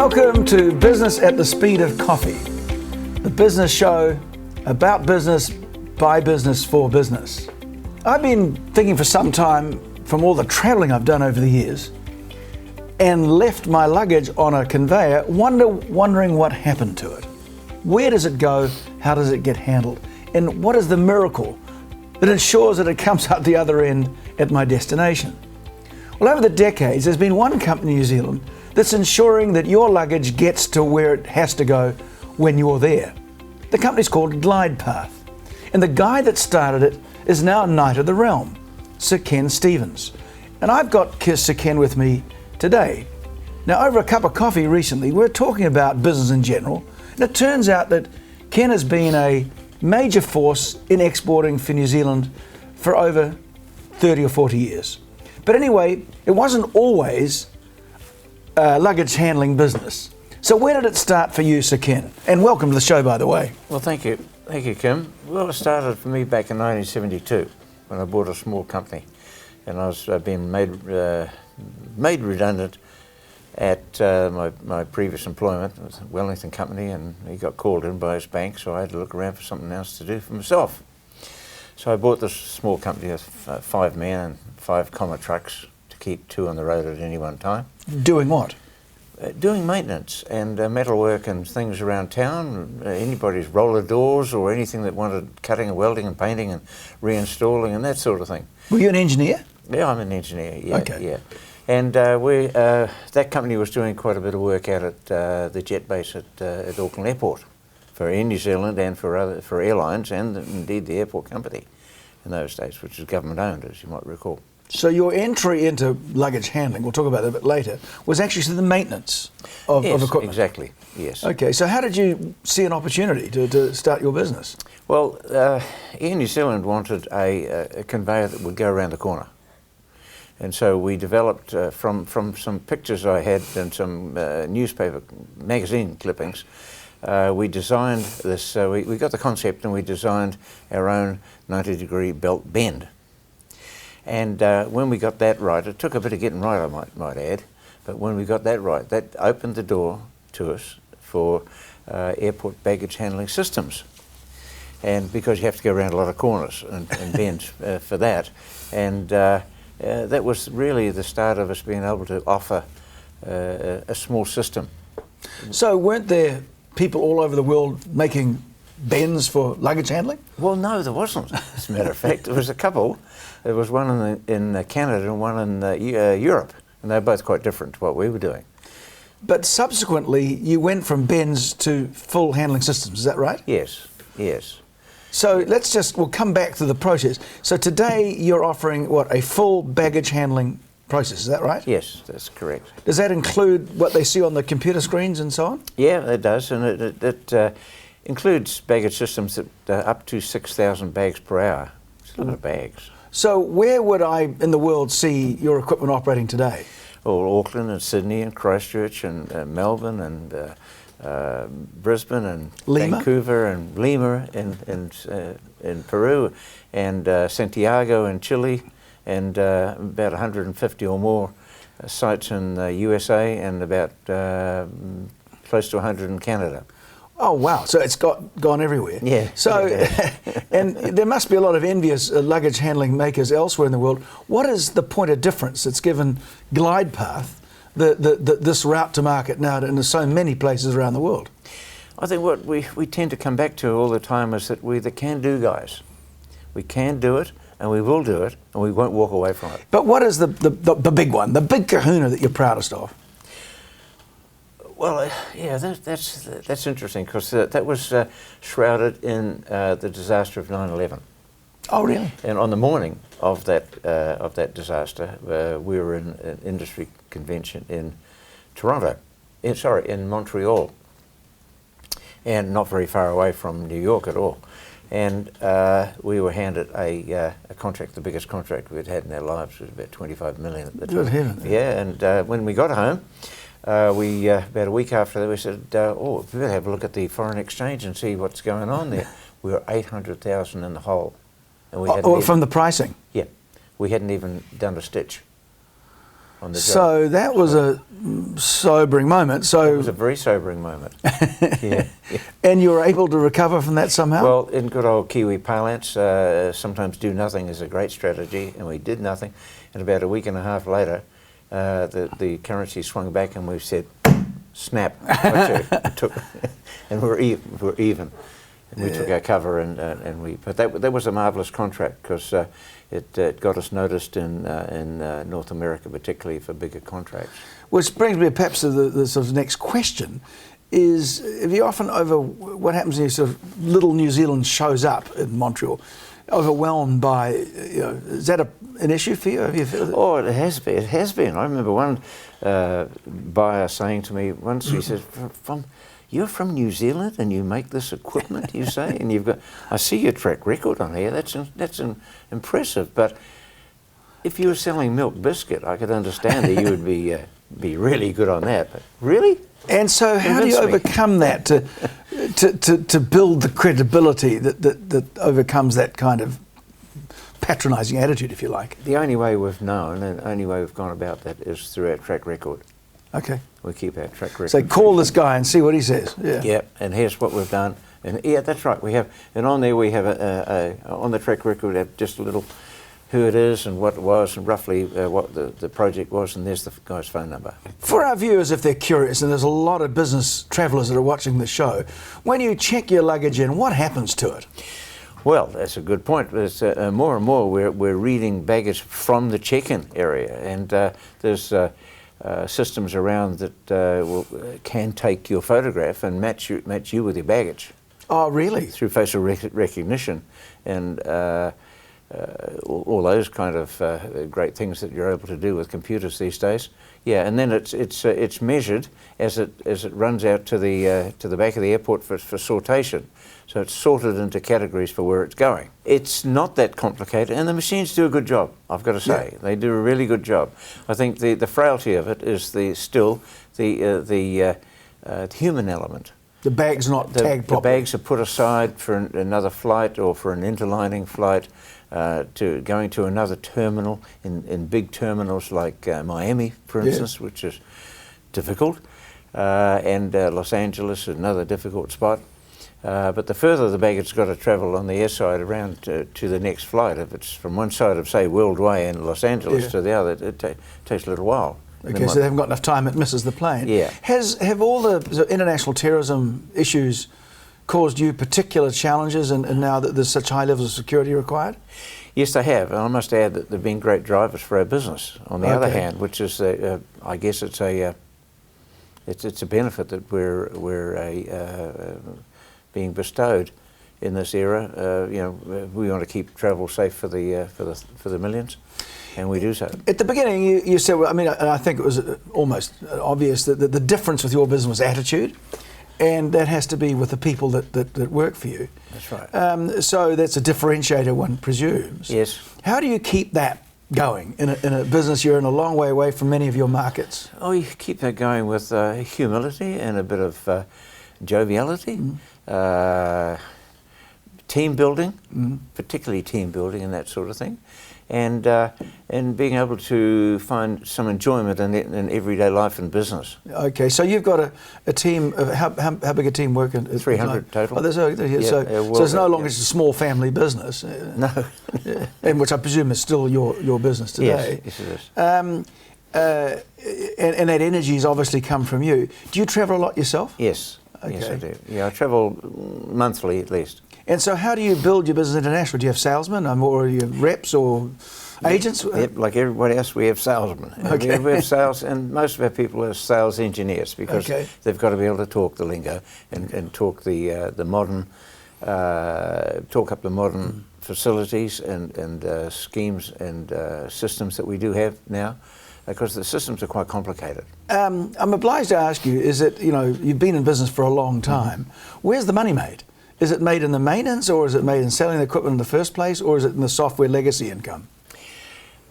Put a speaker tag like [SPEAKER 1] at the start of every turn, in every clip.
[SPEAKER 1] Welcome to Business at the Speed of Coffee, the business show about business, by business, for business. I've been thinking for some time, from all the travelling I've done over the years, and left my luggage on a conveyor, wondering what happened to it. Where does it go? How does it get handled? And what is the miracle that ensures that it comes out the other end at my destination? Well, over the decades, there's been one company in New Zealand that's ensuring that your luggage gets to where it has to go when you're there. The company's called Glidepath, and the guy that started it is now Knight of the Realm, Sir Ken Stevens. And I've got Sir Ken with me today. Now, over a cup of coffee recently, we were talking about business in general, and it turns out that Ken has been a major force in exporting for New Zealand for over 30 or 40 years. But anyway, it wasn't always luggage handling business. So where did it start for you, Sir Ken? And welcome to the show, by the way.
[SPEAKER 2] Well, thank you. Thank you, Kim. Well, it started for me back in 1972 when I bought a small company, and I was being made redundant at my previous employment. It was a Wellington company, and he got called in by his bank, so I had to look around for something else to do for myself. So I bought this small company with 5 men and 5 comma trucks to keep 2 on the road at any one time.
[SPEAKER 1] Doing what?
[SPEAKER 2] Doing maintenance and metalwork and things around town, anybody's roller doors or anything that wanted cutting and welding and painting and reinstalling and that sort of thing.
[SPEAKER 1] Were you an engineer?
[SPEAKER 2] Yeah, I'm an engineer, yeah.
[SPEAKER 1] Okay.
[SPEAKER 2] Yeah. And that company was doing quite a bit of work out at the jet base at Auckland Airport for Air New Zealand and for airlines and indeed the airport company in those days, which was government owned, as you might recall.
[SPEAKER 1] So your entry into luggage handling, we'll talk about that a bit later, was actually to the maintenance of equipment.
[SPEAKER 2] Exactly, yes.
[SPEAKER 1] Okay, so how did you see an opportunity to start your business?
[SPEAKER 2] Well, Air New Zealand wanted a conveyor that would go around the corner. And so we developed, from some pictures I had and some newspaper magazine clippings, we designed this, we got the concept and we designed our own 90-degree belt bend. And when we got that right, it took a bit of getting right, I might add, but when we got that right, that opened the door to us for airport baggage handling systems. And because you have to go around a lot of corners and bends for that. And that was really the start of us being able to offer a small system.
[SPEAKER 1] So weren't there people all over the world making bends for luggage handling?
[SPEAKER 2] Well, no, there wasn't, as a matter of fact. There was a couple. There was one in Canada and one in Europe, and they were both quite different to what we were doing.
[SPEAKER 1] But subsequently, you went from bends to full handling systems, is that right?
[SPEAKER 2] Yes, yes.
[SPEAKER 1] So we'll come back to the process. So today you're offering, what, a full baggage handling process, is that right?
[SPEAKER 2] Yes, that's correct.
[SPEAKER 1] Does that include what they see on the computer screens and so on?
[SPEAKER 2] Yeah, it does, and it includes baggage systems that up to 6,000 bags per hour. It's a lot of bags.
[SPEAKER 1] So where would I in the world see your equipment operating today?
[SPEAKER 2] Well, Auckland and Sydney and Christchurch and Melbourne and Brisbane and
[SPEAKER 1] Lima?
[SPEAKER 2] Vancouver and Lima in Peru and Santiago in Chile and about 150 or more sites in the USA and about close to 100 in Canada.
[SPEAKER 1] Oh, wow. So it's gone everywhere.
[SPEAKER 2] Yeah.
[SPEAKER 1] So, and there must be a lot of envious luggage handling makers elsewhere in the world. What is the point of difference that's given Glidepath this route to market now in so many places around the world?
[SPEAKER 2] I think what we tend to come back to all the time is that we're the can-do guys. We can do it, and we will do it, and we won't walk away from it.
[SPEAKER 1] But what is the big one, the big kahuna that you're proudest of?
[SPEAKER 2] Well, yeah, that's interesting because that was shrouded in the disaster of 9/11.
[SPEAKER 1] Oh, really?
[SPEAKER 2] And on the morning of that disaster, we were in an industry convention in in Montreal, and not very far away from New York at all. And we were handed a contract, the biggest contract we'd had in our lives, was about 25 million at the time.
[SPEAKER 1] Good heavens.
[SPEAKER 2] Yeah, and when we got home, we about a week after that, we said, we better have a look at the foreign exchange and see what's going on there. We were 800,000 in the hole. And we
[SPEAKER 1] from the pricing?
[SPEAKER 2] Yeah. We hadn't even done a stitch on the job.
[SPEAKER 1] So that was a sobering moment. So
[SPEAKER 2] It was a very sobering moment. Yeah.
[SPEAKER 1] And you were able to recover from that somehow?
[SPEAKER 2] Well, in good old Kiwi parlance, sometimes do nothing is a great strategy, and we did nothing. And about a week and a half later, the currency swung back, and we said, "Snap!" And we're even. And we took our cover, but that was a marvellous contract because it got us noticed in North America, particularly for bigger contracts.
[SPEAKER 1] Which brings me perhaps to the sort of next question: is if you often what happens when you sort of little New Zealand shows up in Montreal, overwhelmed by, is that an issue for you? Have you felt it?
[SPEAKER 2] Oh, it has been. It has been. I remember one buyer saying to me once, he says, "You're from New Zealand and you make this equipment, you say, and I see your track record on here. That's impressive. But if you were selling milk biscuit, I could understand that you would be really good on that. But really?"
[SPEAKER 1] And so, how do you overcome that to build the credibility that overcomes that kind of patronising attitude, if you like?
[SPEAKER 2] The only way we've known and the only way we've gone about that is through our track record.
[SPEAKER 1] Okay.
[SPEAKER 2] We keep our track record.
[SPEAKER 1] So call this guy and see what he says. Yeah.
[SPEAKER 2] Yeah, and here's what we've done. And yeah, that's right. And on there we have on the track record we have just a little who it is and what it was and roughly what the project was, and there's the guy's phone number.
[SPEAKER 1] For our viewers, if they're curious, and there's a lot of business travellers that are watching the show, when you check your luggage in, what happens to it?
[SPEAKER 2] Well, that's a good point. There's, more and more we're reading baggage from the check-in area, and there's systems around that can take your photograph and match you with your baggage.
[SPEAKER 1] Oh, really?
[SPEAKER 2] Through facial recognition and all those kind of great things that you're able to do with computers these days. Yeah, and then it's measured as it runs out to the back of the airport for sortation. So it's sorted into categories for where it's going. It's not that complicated, and the machines do a good job, I've got to say. Yeah. They do a really good job. I think the frailty of it is still the human element.
[SPEAKER 1] The bag's not tagged properly.
[SPEAKER 2] The bags are put aside for another flight or for an interlining flight, going to another terminal in big terminals like Miami, for instance, which is difficult, and Los Angeles is another difficult spot. But the further the baggage's got to travel on the air side around to the next flight, if it's from one side of, say, World Way in Los Angeles to the other, it takes a little while.
[SPEAKER 1] Okay, so they haven't got enough time, it misses the plane.
[SPEAKER 2] Yeah.
[SPEAKER 1] Have all the international terrorism issues caused you particular challenges and now that there's such high levels of security required?
[SPEAKER 2] Yes, they have, and I must add that they've been great drivers for our business. On the other hand, which is, I guess it's a benefit that we're being bestowed in this era. We want to keep travel safe for the millions, and we do so. At
[SPEAKER 1] the beginning, you said, well, I mean, I think it was almost obvious that the difference with your business was attitude, and that has to be with the people that work for you.
[SPEAKER 2] That's right.
[SPEAKER 1] So that's a differentiator, one presumes.
[SPEAKER 2] Yes.
[SPEAKER 1] How do you keep that going in a business you're in a long way away from many of your markets?
[SPEAKER 2] Oh, you keep that going with humility and a bit of joviality. Team building, particularly team building and that sort of thing, and being able to find some enjoyment in everyday life and business.
[SPEAKER 1] Okay, so you've got a team of how big a team working?
[SPEAKER 2] 300 total.
[SPEAKER 1] Oh, so it's no longer just a small family business.
[SPEAKER 2] No.
[SPEAKER 1] And which I presume is still your business today.
[SPEAKER 2] Yes, it is.
[SPEAKER 1] And that energy has obviously come from you. Do you travel a lot yourself?
[SPEAKER 2] Yes.
[SPEAKER 1] Okay.
[SPEAKER 2] Yes, I do. Yeah, I travel monthly at least.
[SPEAKER 1] And so how do you build your business internationally? Do you have salesmen or are you reps or agents?
[SPEAKER 2] Yep, like everybody else, we have salesmen.
[SPEAKER 1] Okay.
[SPEAKER 2] We have sales, and most of our people are sales engineers because they've got to be able to talk the lingo and talk the modern, talk up the modern facilities and schemes and systems that we do have now, because the systems are quite complicated.
[SPEAKER 1] I'm obliged to ask you, is it, you've been in business for a long time, where's the money made? Is it made in the maintenance, or is it made in selling the equipment in the first place, or is it in the software legacy income?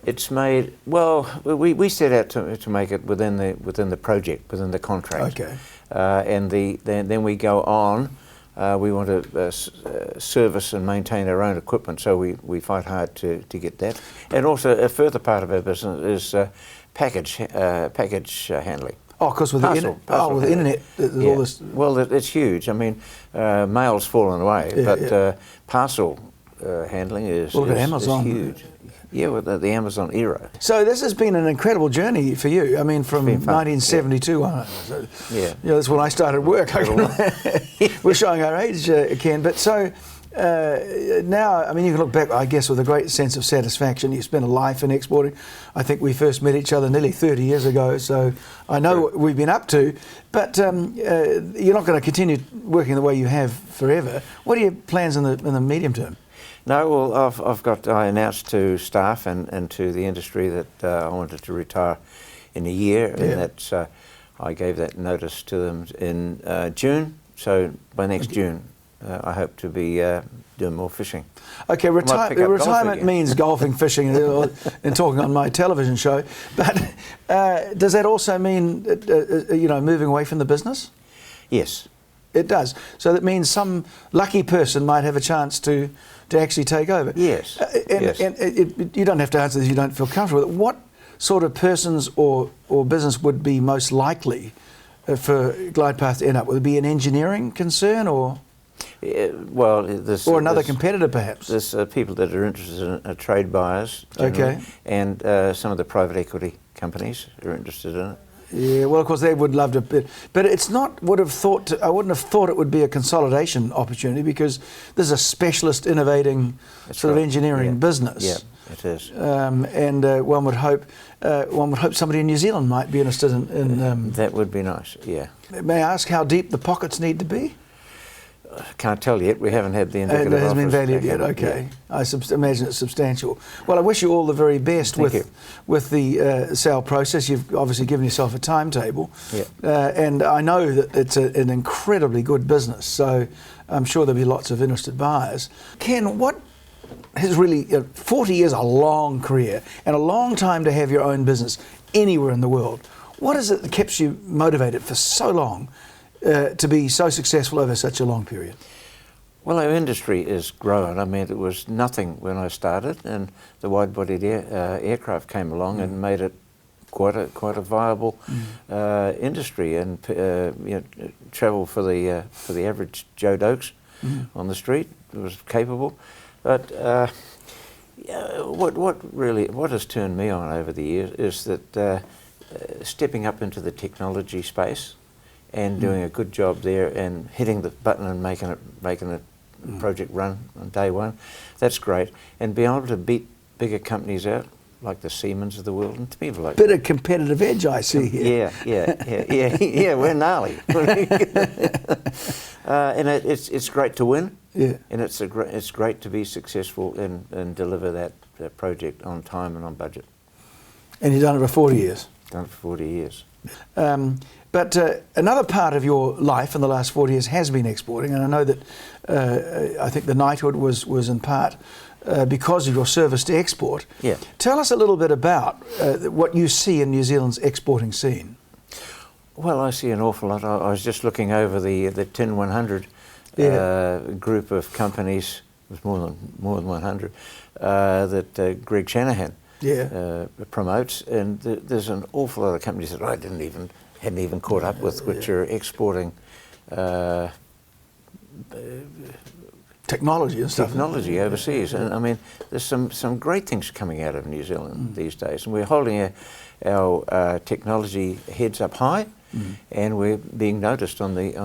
[SPEAKER 2] It's made, well, we set out to make it within the project, within the contract.
[SPEAKER 1] Okay.
[SPEAKER 2] And then we go on We want to service and maintain our own equipment, so we fight hard to get that. And also a further part of our business is package handling.
[SPEAKER 1] Oh, of course, with the internet, there's all this.
[SPEAKER 2] Well, it's huge. I mean, mail's fallen away, but parcel handling is
[SPEAKER 1] Amazon.
[SPEAKER 2] Huge. Yeah, with the Amazon era.
[SPEAKER 1] So this has been an incredible journey for you. I mean, from 1972 on. So, that's when I started work. We're showing our age, Ken. But so now, I mean, you can look back, I guess, with a great sense of satisfaction. You spent a life in exporting. I think we first met each other nearly 30 years ago, so I know what we've been up to. But you're not going to continue working the way you have forever. What are your plans in the medium term?
[SPEAKER 2] No, well, I announced to staff and to the industry that I wanted to retire in a year, and that's I gave that notice to them in June. So by next June, I hope to be doing more fishing.
[SPEAKER 1] Okay, retirement means golfing, fishing, and talking on my television show. But does that also mean moving away from the business?
[SPEAKER 2] Yes.
[SPEAKER 1] It does. So that means some lucky person might have a chance to actually take over.
[SPEAKER 2] Yes.
[SPEAKER 1] And you don't have to answer this if you don't feel comfortable with it. What sort of persons or business would be most likely for Glidepath to end up? Would it be an engineering concern or another competitor perhaps?
[SPEAKER 2] There's people that are interested in trade buyers, and some of the private equity companies are interested in it.
[SPEAKER 1] Yeah, well, of course they would love to, but it's not. I wouldn't have thought it would be a consolidation opportunity, because this is a specialist, innovating of engineering business.
[SPEAKER 2] Yeah, it is.
[SPEAKER 1] And one would hope somebody in New Zealand might be interested in.
[SPEAKER 2] That would be nice. Yeah.
[SPEAKER 1] May I ask how deep the pockets need to be?
[SPEAKER 2] Can't tell yet. We haven't had the indicative
[SPEAKER 1] It hasn't been
[SPEAKER 2] offers
[SPEAKER 1] valued yet. Okay, yeah. I imagine it's substantial. Well, I wish you all the very best with the sale process. You've obviously given yourself a timetable, and I know that it's an incredibly good business. So I'm sure there'll be lots of interested buyers. Ken, what has really 40 years, a long career and a long time to have your own business anywhere in the world. What is it that keeps you motivated for so long? To be so successful over such a long period?
[SPEAKER 2] Well, our industry is growing. I mean, it was nothing when I started, and the wide-bodied aircraft came along and made it quite a viable industry, and travel for the average Joe Dokes on the street. It was capable, but what has turned me on over the years is that stepping up into the technology space and doing a good job there and hitting the button and making it project run on day one, that's great. And being able to beat bigger companies out, like the Siemens of the world, and people like
[SPEAKER 1] bit of competitive edge I see here.
[SPEAKER 2] Yeah, we're gnarly. And it's great to win.
[SPEAKER 1] Yeah.
[SPEAKER 2] And it's great to be successful and deliver that project on time and on budget.
[SPEAKER 1] And you've done it for 40 years.
[SPEAKER 2] Done it for 40 years.
[SPEAKER 1] But another part of your life in the last 40 years has been exporting, and I know that I think the knighthood was in part because of your service to export.
[SPEAKER 2] Yeah.
[SPEAKER 1] Tell us a little bit about what you see in New Zealand's exporting scene.
[SPEAKER 2] Well, I see an awful lot. I was just looking over the TIN 100 group of companies. There's more than 100 that Greg Shanahan promotes, and there's an awful lot of companies that I hadn't even caught up with, which are exporting
[SPEAKER 1] technology and stuff.
[SPEAKER 2] Technology overseas, and I mean, there's some great things coming out of New Zealand these days, and we're holding our technology heads up high, and we're being noticed on the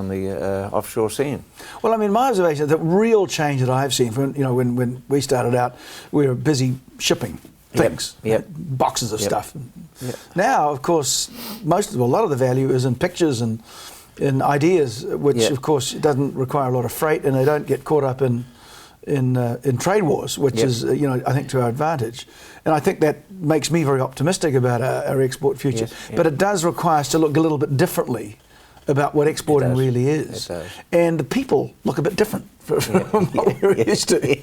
[SPEAKER 2] offshore scene. Well,
[SPEAKER 1] I mean, my observation, the real change that I've seen from when we started out, we were busy shipping things, boxes of stuff. Now, of course, a lot of the value is in pictures and in ideas, which of course doesn't require a lot of freight, and they don't get caught up in trade wars, which is I think to our advantage. And I think that makes me very optimistic about our export future. But it does require us to look a little bit differently about what exporting
[SPEAKER 2] does.
[SPEAKER 1] really is.
[SPEAKER 2] It does.
[SPEAKER 1] And the people look a bit different from what we're used to.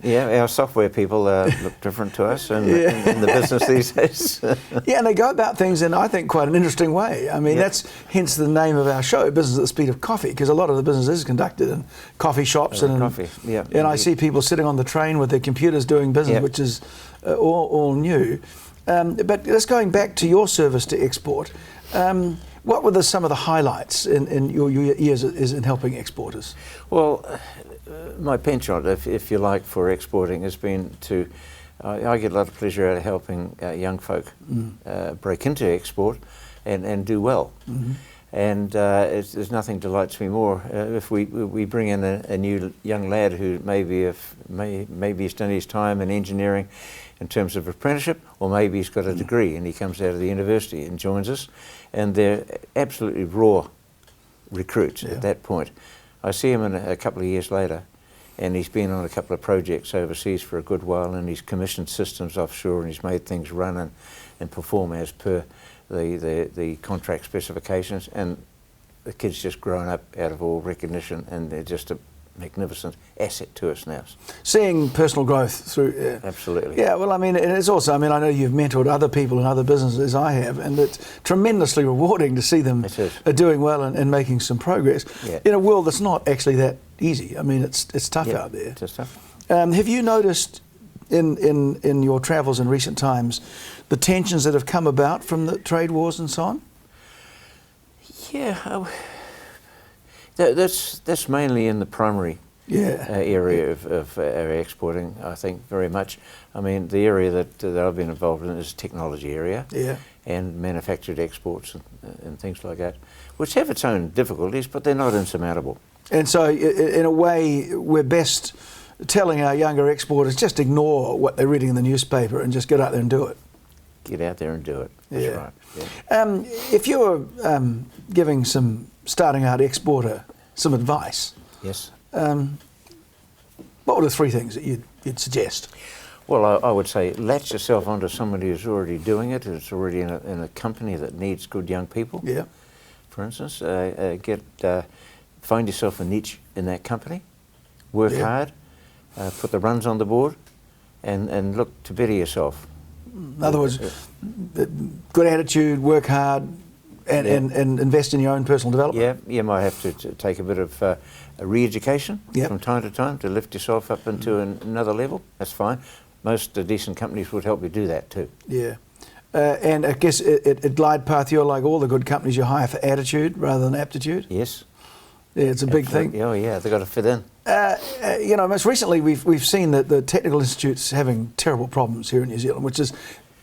[SPEAKER 2] Yeah, our software people look different to us in the business these days.
[SPEAKER 1] Yeah, and they go about things in, I think, quite an interesting way. I mean, that's hence the name of our show, Business at the Speed of Coffee, because a lot of the business is conducted in coffee shops. And I see people sitting on the train with their computers doing business, which is all new. But just going back to your service to export, what were some of the highlights in your years in helping exporters?
[SPEAKER 2] Well, my penchant, if you like, for exporting has been to, I get a lot of pleasure out of helping young folk break into export and do well. Mm-hmm. And there's nothing delights me more if we bring in a new young lad who maybe he's done his time in engineering in terms of apprenticeship, or maybe he's got a degree and he comes out of the university and joins us, and they're absolutely raw recruits at that point. I see him in a couple of years later, and he's been on a couple of projects overseas for a good while, and he's commissioned systems offshore, and he's made things run and perform as per the contract specifications, and the kid's just grown up out of all recognition, and they're just a magnificent asset to us now.
[SPEAKER 1] Seeing personal growth through...
[SPEAKER 2] Absolutely.
[SPEAKER 1] Yeah, well, I mean, it's also, I mean, I know you've mentored other people in other businesses, I have, and it's tremendously rewarding to see them doing well and making some progress in a world that's not actually that easy. I mean, it's tough out there.
[SPEAKER 2] It's tough.
[SPEAKER 1] Have you noticed in your travels in recent times the tensions that have come about from the trade wars and so on?
[SPEAKER 2] Yeah, that's mainly in the primary area of our exporting, I think, very much. I mean, the area that I've been involved in is the technology area and manufactured exports and things like that, which have its own difficulties, but they're not insurmountable. And
[SPEAKER 1] so, in a way, we're best telling our younger exporters, just ignore what they're reading in the newspaper and just get out there and do it.
[SPEAKER 2] Get out there and do it. That's right. Yeah.
[SPEAKER 1] If you were giving some starting out exporter some advice, what were the three things that you'd suggest?
[SPEAKER 2] Well, I would say latch yourself onto somebody who's already doing it, who's already in a company that needs good young people. Yeah. For instance, find yourself a niche in that company, work hard, put the runs on the board, and look to better yourself.
[SPEAKER 1] In other words, good attitude, work hard, and invest in your own personal development.
[SPEAKER 2] Yeah, you might have to take a bit of a re-education from time to time to lift yourself up into another level. That's fine. Most decent companies would help you do that too. Yeah.
[SPEAKER 1] And I guess at Glidepath, you're like all the good companies, you hire for attitude rather than aptitude?
[SPEAKER 2] Yes.
[SPEAKER 1] Yeah, it's a big thing.
[SPEAKER 2] Oh yeah, they've got to fit in.
[SPEAKER 1] You know, most recently we've seen that the technical institutes having terrible problems here in New Zealand, which is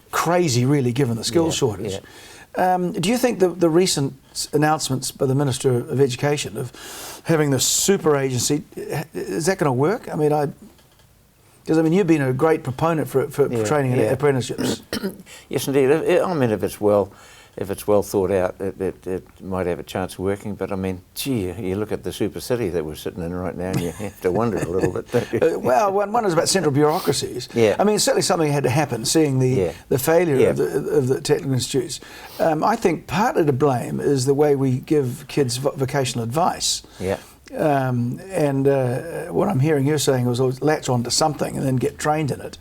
[SPEAKER 1] crazy really given the skills shortage. Do you think the recent announcements by the Minister of Education of having the super agency, is that going to work? I mean, because you've been a great proponent for training and apprenticeships.
[SPEAKER 2] Yes, indeed. I mean, if it's well thought out, it might have a chance of working. But I mean, gee, you look at the super city that we're sitting in right now, and you have to wonder a little bit, don't you?
[SPEAKER 1] Well, one is about central bureaucracies. Yeah. I mean, certainly something had to happen, seeing the failure of the technical institutes. I think partly to blame is the way we give kids vocational advice. Yeah. And what I'm hearing you saying was latch on to something and then get trained in it.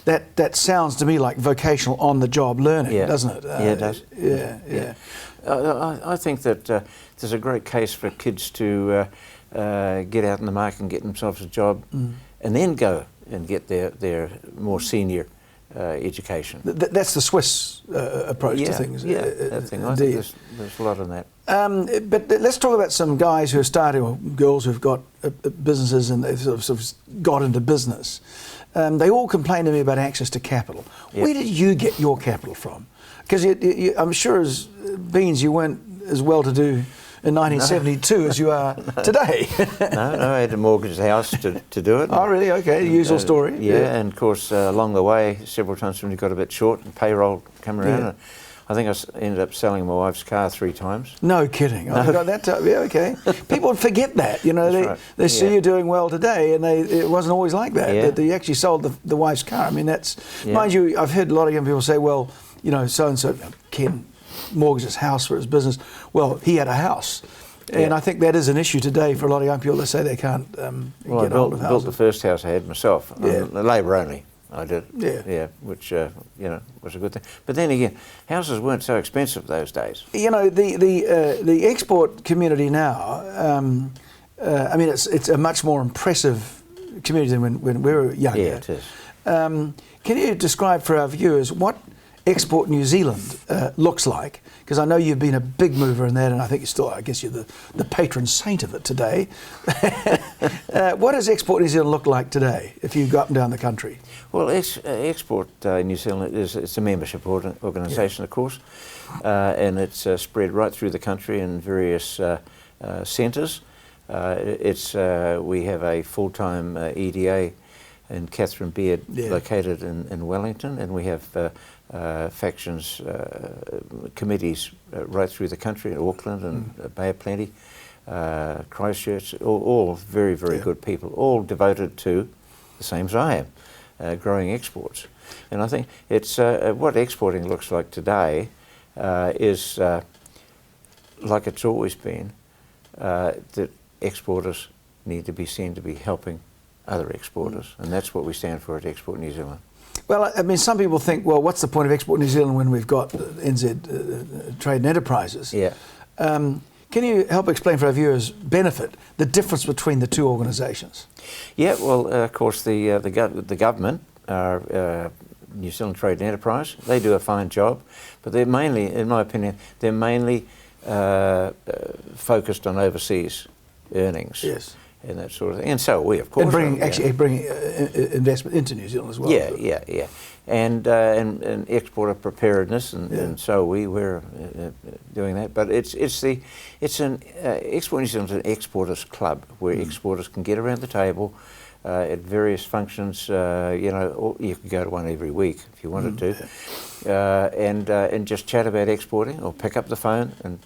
[SPEAKER 1] That sounds to me like vocational on-the-job learning, doesn't it?
[SPEAKER 2] Yeah, it does. Yeah. I think that there's a great case for kids to get out in the market and get themselves a job and then go and get their more senior education.
[SPEAKER 1] That's the Swiss approach to things.
[SPEAKER 2] Yeah, that thing. I think there's a lot in that.
[SPEAKER 1] But let's talk about some guys who are starting, or girls who've got businesses and they've sort of got into business. They all complain to me about access to capital. Yep. Where did you get your capital from? Because I'm sure as Beans you weren't as well to do in 1972 as you are today.
[SPEAKER 2] No, I had to mortgage the house to do it.
[SPEAKER 1] Oh, really? Okay, the usual story.
[SPEAKER 2] Yeah, and of course along the way, several times when we got a bit short and payroll come around, I think I ended up selling my wife's car 3 times.
[SPEAKER 1] No kidding. I forgot that time. Yeah, okay. People forget that. You know, they see you doing well today, and it wasn't always like that. Yeah. That you actually sold the wife's car. I mean, that's mind you. I've heard a lot of young people say, well, you know, so and so, Ken, mortgage his house for his business. Well, he had a house. And I think that is an issue today for a lot of young people that say they can't
[SPEAKER 2] well,
[SPEAKER 1] get hold of houses.
[SPEAKER 2] built the first house I had myself, labour only. I did, which was a good thing. But then again, houses weren't so expensive those days.
[SPEAKER 1] You know, the export community now. I mean, it's a much more impressive community than when we were younger.
[SPEAKER 2] Yeah, it is.
[SPEAKER 1] Can you describe for our viewers what Export New Zealand looks like? Because I know you've been a big mover in that, and I think I guess you're the patron saint of it today. What does Export New Zealand look like today if you go up and down the country?
[SPEAKER 2] Well, Export New Zealand it's a membership organisation, of course, and it's spread right through the country in various centres. We have a full-time EDA in Catherine Beard, located in Wellington, and we have factions, committees right through the country in Auckland and Bay of Plenty, Christchurch, all very, very good people, all devoted to the same as I am, growing exports. And I think it's what exporting looks like today is like it's always been, that exporters need to be seen to be helping other exporters, and that's what we stand for at Export New Zealand.
[SPEAKER 1] Well, I mean, some people think, well, what's the point of Export New Zealand when we've got NZ Trade and Enterprises?
[SPEAKER 2] Yeah.
[SPEAKER 1] Can you help explain for our viewers the difference between the two organisations?
[SPEAKER 2] Yeah, well, of course, the government, New Zealand Trade and Enterprise, they do a fine job, but they're mainly, in my opinion, focused on overseas earnings. Yes. And that sort of thing, and so are we, of course.
[SPEAKER 1] And bringing investment into New Zealand as well.
[SPEAKER 2] Yeah. And exporter preparedness, and so we're doing that. But it's an Export New Zealand is an exporters club where exporters can get around the table at various functions. Or you could go to one every week if you wanted to, and just chat about exporting, or pick up the phone and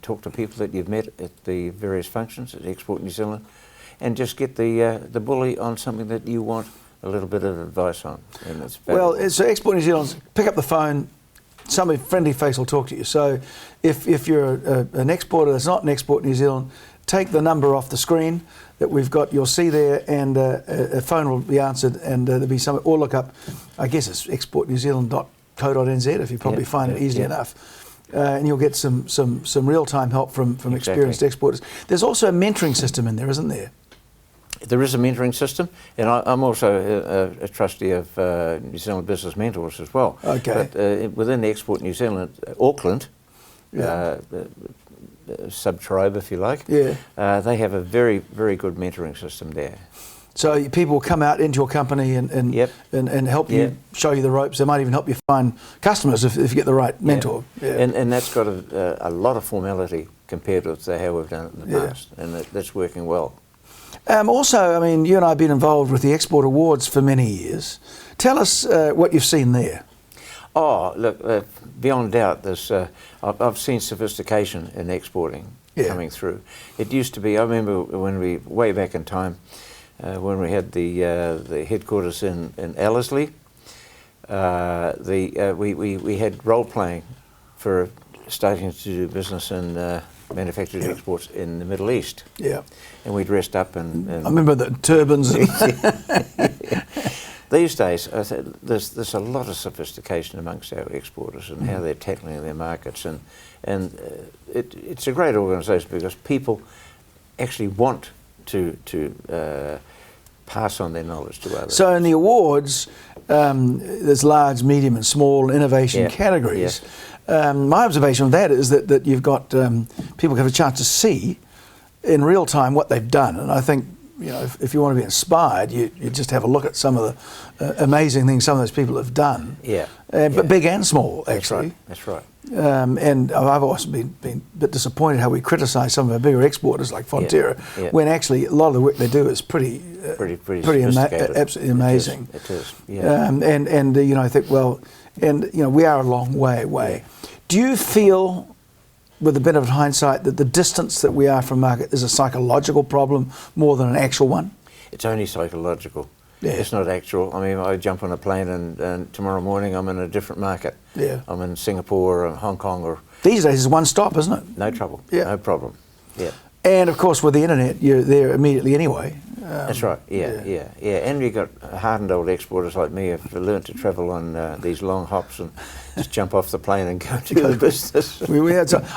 [SPEAKER 2] talk to people that you've met at the various functions at Export New Zealand, and just get the bully on something that you want a little bit of advice on. And it's
[SPEAKER 1] so Export New Zealand, pick up the phone, somebody friendly face will talk to you. So if you're an exporter that's not an Export New Zealand, take the number off the screen that we've got, you'll see there, and a phone will be answered, and there'll be some, or look up, I guess it's exportnewzealand.co.nz if you probably find it easy enough. And you'll get some real-time help from experienced exporters. There's also a mentoring system in there, isn't there?
[SPEAKER 2] There is a mentoring system, and I'm also a trustee of New Zealand Business Mentors as well.
[SPEAKER 1] Okay.
[SPEAKER 2] But within Export New Zealand, Auckland, sub-tribe, if you like, they have a very, very good mentoring system there.
[SPEAKER 1] So people will come out into your company and help you, show you the ropes. They might even help you find customers if you get the right mentor. Yeah.
[SPEAKER 2] And that's got a lot of formality compared with how we've done it in the past, and that's working well.
[SPEAKER 1] Also, I mean, you and I have been involved with the Export Awards for many years. Tell us what you've seen there.
[SPEAKER 2] Oh, look, beyond doubt, I've seen sophistication in exporting coming through. It used to be, I remember when way back in time, when we had the headquarters in Ellerslie, we had role playing for starting to do business in manufactured exports in the Middle East. Yeah, and we dressed up and
[SPEAKER 1] I remember the turbans.
[SPEAKER 2] These days, there's a lot of sophistication amongst our exporters and how they're tackling their markets, and it's a great organisation because people actually want to pass on their knowledge to others.
[SPEAKER 1] So in the awards, there's large, medium and small innovation categories. My observation of that is that you've got people have a chance to see in real time what they've done, and I think, you know, if you want to be inspired, you just have a look at some of the amazing things some of those people have done. But big and small, actually.
[SPEAKER 2] That's right.
[SPEAKER 1] And I've also been a bit disappointed how we criticise some of our bigger exporters like Fonterra, when actually a lot of the work they do is pretty absolutely amazing.
[SPEAKER 2] It is.
[SPEAKER 1] And you know, I think, well, and you know, we are a long way away. Do you feel, with the benefit of hindsight, that the distance that we are from market is a psychological problem more than an actual one?
[SPEAKER 2] It's only psychological.
[SPEAKER 1] Yeah.
[SPEAKER 2] It's not actual. I mean, I jump on a plane and tomorrow morning I'm in a different market.
[SPEAKER 1] Yeah.
[SPEAKER 2] I'm in Singapore or Hong Kong or...
[SPEAKER 1] These days it's one stop, isn't it?
[SPEAKER 2] No trouble.
[SPEAKER 1] Yeah.
[SPEAKER 2] No problem. Yeah.
[SPEAKER 1] And of course, with the internet, you're there immediately anyway.
[SPEAKER 2] That's right. Yeah. And you got hardened old exporters like me who've learned to travel on these long hops and just jump off the plane and go to the business.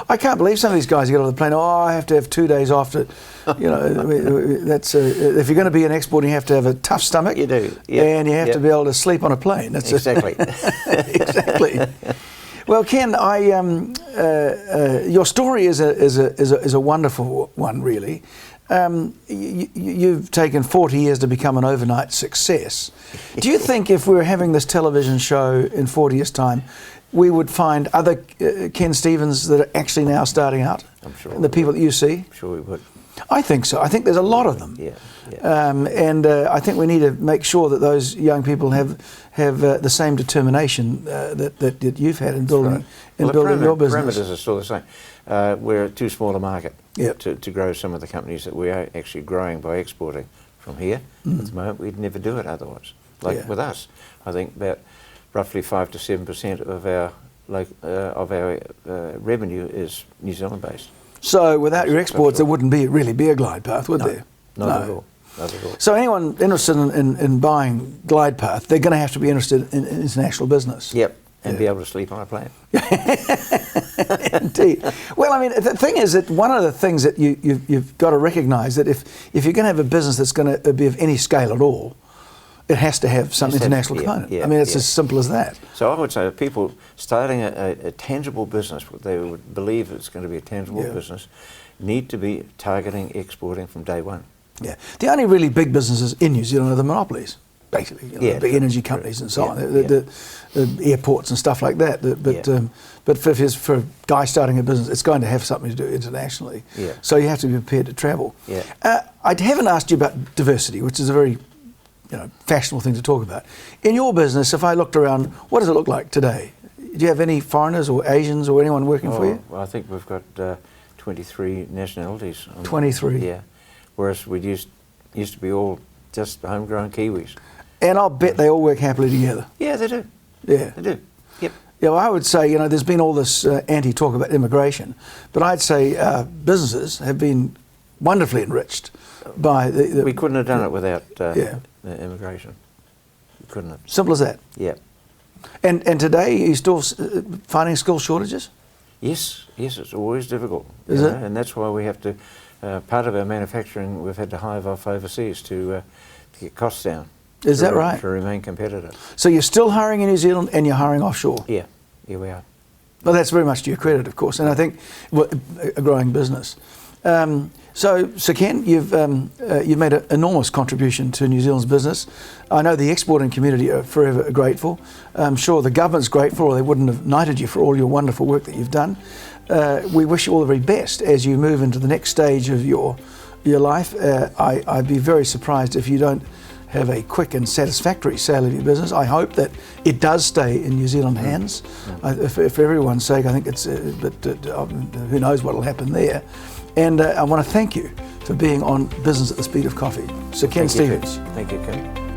[SPEAKER 1] I can't believe some of these guys get off the plane. Oh, I have to have 2 days off to, you know. That's if you're going to be an exporter, you have to have a tough stomach.
[SPEAKER 2] You do.
[SPEAKER 1] Yep. And you have to be able to sleep on a plane. That's
[SPEAKER 2] exactly.
[SPEAKER 1] Exactly. Well, Ken, your story is a wonderful one, really. You've taken 40 years to become an overnight success. Do you think if we were having this television show in 40 years' time, we would find other Ken Stevens that are actually now starting out?
[SPEAKER 2] I'm sure.
[SPEAKER 1] The people that you see?
[SPEAKER 2] I'm sure we would.
[SPEAKER 1] I think so. I think there's a lot of them.
[SPEAKER 2] Yeah.
[SPEAKER 1] And I think we need to make sure that those young people have the same determination that you've had in building your business.
[SPEAKER 2] Parameters are still the same. We're a too small a market to grow some of the companies that we are actually growing by exporting from here. At the moment, we'd never do it otherwise. With us, I think about roughly 5 to 7% of our revenue is New Zealand based.
[SPEAKER 1] So without your exports, there wouldn't really be a Glidepath, would there?
[SPEAKER 2] Not at all. Not at all.
[SPEAKER 1] So anyone interested in buying Glidepath, they're going to have to be interested in international business.
[SPEAKER 2] Yep, and be able to sleep on a plane.
[SPEAKER 1] Indeed. Well, I mean, the thing is that one of the things that you've got to recognise that if you're going to have a business that's going to be of any scale at all, it has to have some international component. I mean, it's as simple as that.
[SPEAKER 2] So I would say that people starting a tangible business, what they would believe it's going to be a tangible business, need to be targeting exporting from day one. Yeah.
[SPEAKER 1] The only really big businesses in New Zealand are the monopolies, basically. The big energy companies and so on, the airports and stuff like that. But for a guy starting a business, it's going to have something to do internationally.
[SPEAKER 2] Yeah.
[SPEAKER 1] So you have to be prepared to travel.
[SPEAKER 2] Yeah.
[SPEAKER 1] I haven't asked you about diversity, which is a very fashionable thing to talk about. In your business, if I looked around, what does it look like today? Do you have any foreigners or Asians or anyone working for you?
[SPEAKER 2] Well, I think we've got 23 nationalities.
[SPEAKER 1] 23?
[SPEAKER 2] Yeah. Whereas we used to be all just homegrown Kiwis.
[SPEAKER 1] And I'll bet they all work happily together.
[SPEAKER 2] Yeah, they do.
[SPEAKER 1] Yeah.
[SPEAKER 2] They do. Yep.
[SPEAKER 1] Yeah, well, I would say, there's been all this anti-talk about immigration, but I'd say businesses have been wonderfully enriched by the
[SPEAKER 2] we couldn't have done it without immigration. We couldn't have.
[SPEAKER 1] Simple as that.
[SPEAKER 2] Yeah.
[SPEAKER 1] And today, are you still finding skill shortages?
[SPEAKER 2] Yes, it's always difficult.
[SPEAKER 1] Is it?
[SPEAKER 2] And that's why we have to, part of our manufacturing, we've had to hive off overseas to get costs down.
[SPEAKER 1] Is that right?
[SPEAKER 2] To remain competitive. So
[SPEAKER 1] you're still hiring in New Zealand and you're hiring offshore?
[SPEAKER 2] Yeah, we are.
[SPEAKER 1] Well, that's very much to your credit, of course, and I think a growing business. So Ken, you've made an enormous contribution to New Zealand's business. I know the exporting community are forever grateful. I'm sure the government's grateful, or they wouldn't have knighted you for all your wonderful work that you've done. We wish you all the very best as you move into the next stage of your life. I'd be very surprised if you don't have a quick and satisfactory sale of your business. I hope that it does stay in New Zealand hands. For everyone's sake, I think it's, but who knows what will happen there. And I want to thank you for being on Business at the Speed of Coffee. Sir Ken Stevens.
[SPEAKER 2] Thank you, Ken.